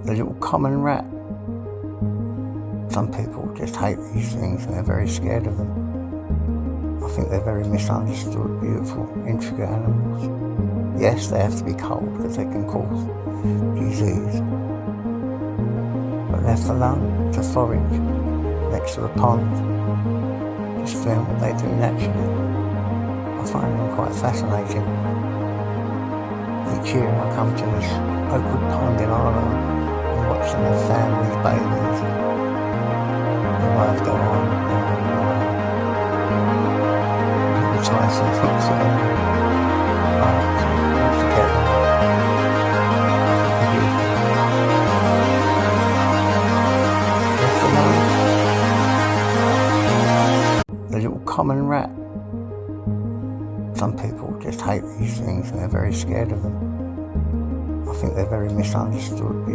The little common rat. Some people just hate these things and they're very scared of them. I think they're very misunderstood, beautiful, intricate animals. Yes, they have to be cold because they can cause disease. But left alone to forage next to a pond, just doing what they do naturally. I find them quite fascinating. Each year I come to this local pond in Ireland and watch them have families, babies, the lives go on and on and on. Little Tyson hooks it in, bites, all together. Left alone. The little common rat. Some people just hate these things and they're very scared of them. I think they're very misunderstood, beautiful.